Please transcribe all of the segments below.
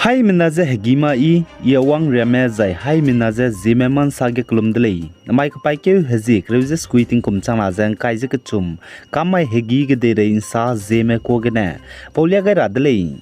Hai minaze hegima yawang reme zai hai minaze Zeme man sage klumdlei mai kapai ke hezik reuze squeating kum changla jang kaije ke chum kamai hegi ge de rein sa Zeme ko gene paulia ga radlei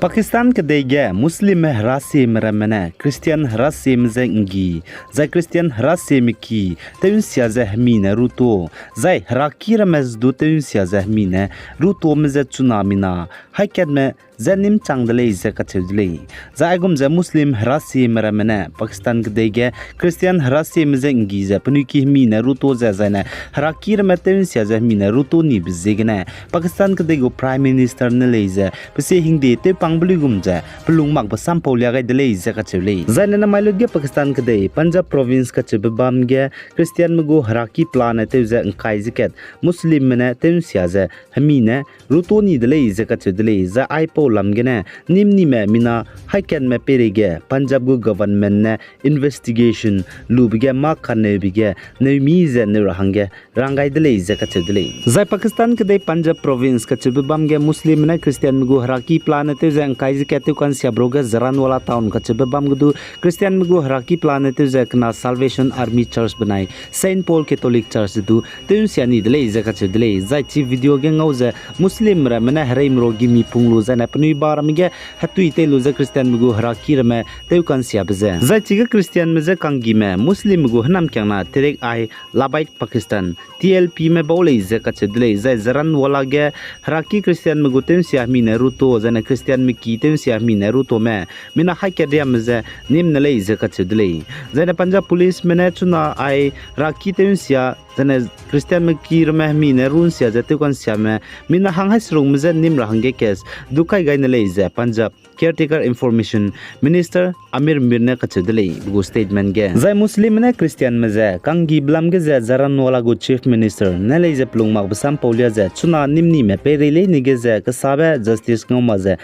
Pakistan ke dege Muslim harasi meramene Christian harasi mzengi zai Christian harasi miki tayun sia zahmine ruto zai haraki ramaz do tayun sia zahmine ruto mze tsunami na haikad me zanim changdale zakatudle zai gum za Muslim harasi meramene Pakistan ke dege Christian harasi mzengi za punuki mine ruto za zaina haraki ram tayun sia zahmine ruto ni bzegene Pakistan ke dege Prime Minister ne leze pse hingde te beli gumja pelung mak basam paulia gai delay zakachule zaina mailoge Pakistan kade Punjab province ka chebam ge Christian mugo haraki plan te za kai ziket Muslim mena tem siaza hamine rutoni delay zakachule za aipo lamgene nimni me mina haiken me perege Punjab go government ne investigation lubge mak khane bige nemi ze ne rahange rangai delay zakachule za Pakistan kade Punjab province ka chebam ge Muslim mena Christian mugo haraki plan te kaiji kete kan siabroga zaran wala town ka chebam gudu Christian mugo haraki planet zakna Salvation Army Church banai Saint Paul Catholic Church du tun siani dele zaka chedele zai chi video ge ngauza Muslim ra mena haraim rogi mi punglu zana pnui bar mige hatui te lu za Christian mugo haraki ra me te kan siabze zai chi ge Christian me za kangi me Muslim mugo hanam kyangna terek ai Labait Pakistan TLP me bole zaka chedele zai zaran wala ge haraki Christian mugo tun siami ne ruto zana Christian ki tem sia mi neru to me mina haike dia mze nim nele zaka chedle zaina Punjab police mena chuna ai raki tem sia zana Christian me ki rme mi nerun sia jate kon sia me mina hang has rung mze nim rahange kes dukai gai nele ze Punjab caretaker information minister Amir Mirne ka chedle go statement ge zai Muslim ne Christian mze kangi blam ge ze zaran wala go chief minister nele ze plung mak basam paulia ze chuna nimni me perele ni ge ze ka sabe justice ngoma ze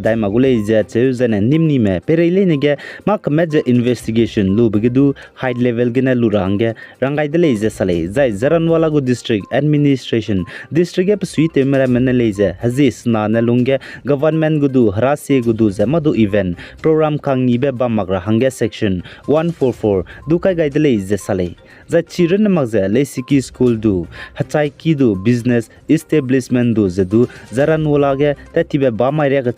dai magule je chezane nimni me perele nege mak medje investigation lu bigidu high level gena lu rangai dele je sale zai zaranwala go district administration district ep suite mera menele je hazis na nalunge government gudu harase gudu zamadu event program kangi be bamagra hange section 144 dukai gaidele je sale za children magze lesiki school du hachai ki du business establishment du zedu zaranwala ge tatibe bamaria ga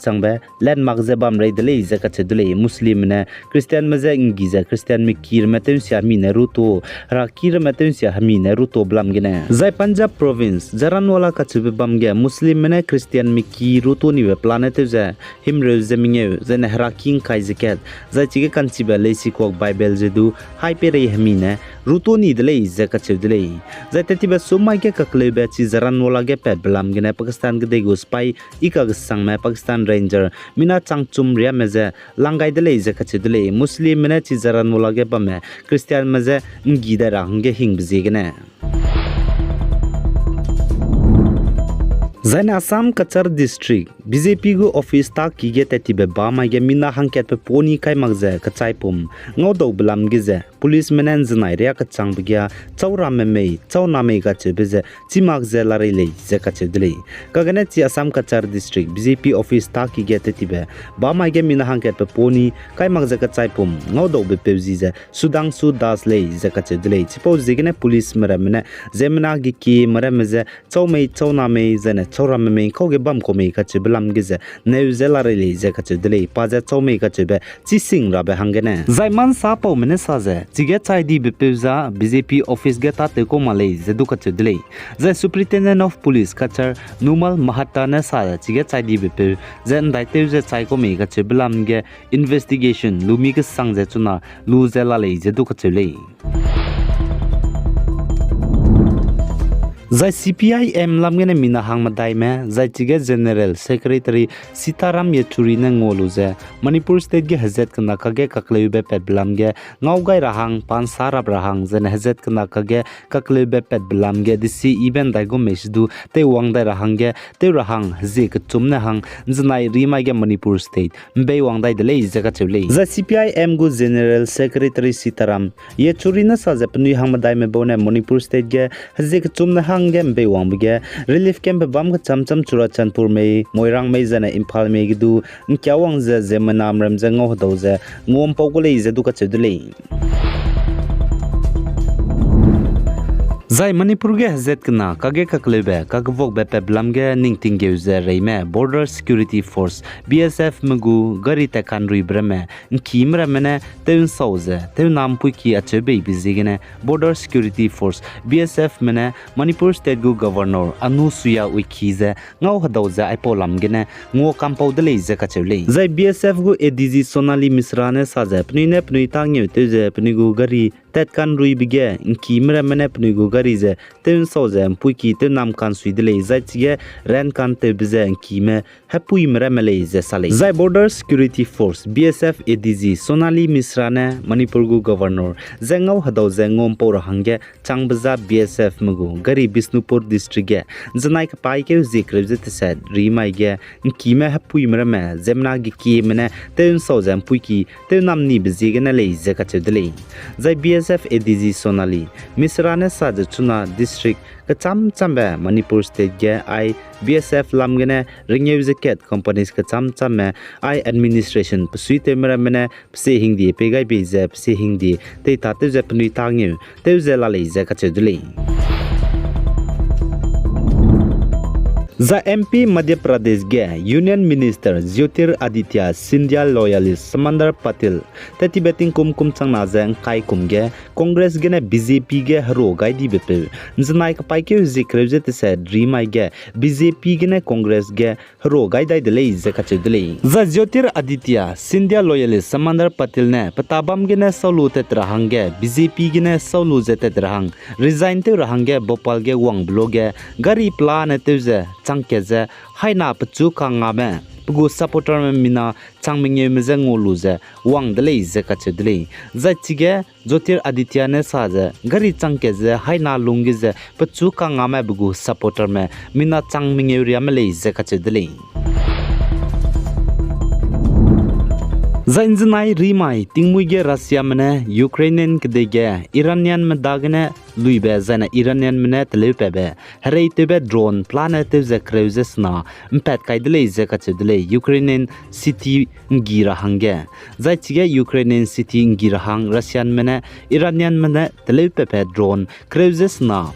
landmark zebam raidele zaka chedele Muslim ne Christian maze ingiza Christian mikir metem sia mi ne ruto rakir metem sia hami ne ruto blam gene zai Punjab province zaranwala ka chebe bam ge Muslim ne Christian miki ruto ni we planet ze himre zeminge ze ne haraking kai ziket zai chige kanchiba lesi kok bible zedu hype re hami ne ruto ni dele zaka chedele zai tetiba somai ke kakle be chi zaranwala ge pe blam gene Pakistan ge dego spy ika sang me Pakistan Ranger mina changchum ria meze langai dele zaka chedele Muslim mina chi zaran molage bame Christian meze ngida range hingbzegene zaina Assam Kachar district BJP go office ta kige tetibe ba ma ge mina hangket pe poni kai magze kachai pum ngodo blam gize police menen znai ria ka changbgia chawra me chawna me ga chebeze chimag ze lare le ze ka chedle kagane chi Assam Kachar district BJP office ta kige tetibe ba ma ge mina hangket pe poni kai magze kachai pum ngodo be pebzi ze sudang su das le ze ka chedle chipo zegene police mera mena zemna gi ki mera meze chawme chawna me zene chawra me khoge bam ko me ka cheblam gize neuzela rele ze ka chedle paja chawme ka chebe chi sing ra be hangene zaiman sa pau mene sa ze chige chai di be pebza BJP office ge ta te ko male ze du ka chedle ze superintendent of police Kachar Numal Mahatta na sa chige chai di be pe zen dai te ze chai ko me ka cheblam ge investigation lumi ke sang ze chuna lu zela le ze du ka chele Zai CPIM lamgene mina hangmadai me zai chige General Secretary Sitaram Yechuri na ngoluze Manipur State ge hazet kana kage kaklebe pet blamge ngaugai rahang pan sarab rahang zen hazet kana kage kaklebe pet blamge disi event daigo mesdu te wangdai rahangge te rahang haze ka chumna hang znai rima ge Manipur State mbe wangdai dele jaga chule zai CPIM go General Secretary Sitaram Yechuri na sa japni hangmadai me bone Manipur State ge haze ka chumna hangem be wangbe relief camp bam ka chamcham Churachandpur me moirang me jana Imphal me gidu nkyawang je Zeme nam ram je ngo hodoze ngom pogole je du ka chedule Zai Manipur ge hazet kana kage kaklebe kagvok be peblamge ningting ge uze reime Border Security Force BSF mgu gari ta kanri breme nkimra mene teun sauze teun nampui ki achebe bizigene Border Security Force BSF mene Manipur State gu Governor Anu Suya wikize ngau hadauze aipo lamgene ngo kampau dele ze kachele Zai BSF gu ADG Sonali Misra ne saze pnine pnui tangye teze pnigu gari tet kan rui bige nkimra mene pnigu gari ze teun sauze puiki te nam kan suidele zai chige ren kan te bize nkime hapui mra mele ze sale Zai Border Security Force BSF ADG Sonali Misra ne Manipur gu Governor zengau hadau zengom por hangge changbaza BSF mgu gari Bisnupur district ge zanai ka pai ke zikre te said rimai ge nkime hapui mra me zemna gi ki mene teun sauze puiki te nam ni bize ge na le ze ka chedele Zai BSF ADG Sonali Misra ne sa chuna district ka chambe Manipur State ge I BSF lamgene ringye jacket companies ka chamme I administration psuite mera mene pse hingdi pegai be je pse hingdi te ta te je pni tangyu te je la le je ka chedule Za MP Madhya Pradesh ge Union Minister Jyotir Aditya Scindia loyalist Samandar Patil tati betting kum changna jang kai kum ge Congress ge ne BJP ge haro gai di bepe znai ka pai ke zikre je te said rimai ge BJP ge ne Congress ge haro gai dai dele je ka chedele Za Jyotir Aditya Scindia loyalist Samandar Patil ne patabam ge ne solu te trahang ge BJP ge ne solu je te trahang resign te rahang ge Bhopal ge wang blog ge gari plan te je changkeze haina pachu kanga me pugu supporter me mina changmingye me jang luze wang dele je ka chedle zachige Jyotir Aditya ne saje gari changkeze haina lungi je pachu kanga me bugu supporter me mina changmingye ria me le je ka chedle Zainznai rimai tingmuige Russia mene Ukrainian kdege Iranian me dagne luibe zana Iranian mene telepebe herei tebe drone planet ze kreuze mpet kaidele ze kachedele Ukrainian city ngira hange zaichige Ukrainian city ngira hang Russian mene Iranian mene telepebe drone kreuze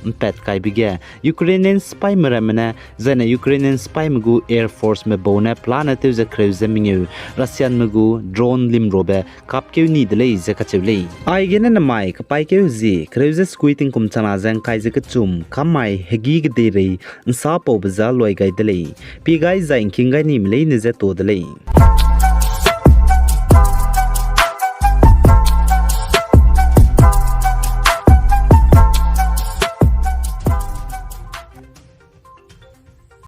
mpet kaibige Ukrainian spy mene zana Ukrainian spy mgu air force me bone planet ze kreuze mingu Russian mgu drone limrobe kapke ni dele ze kachevle ai gene na mai kapai ke zi kreuze squeating kum chana jang kai je kachum kamai hegi ge de re sa po bza loi gai dele pi gai za inking gai ni mle ne ze to dele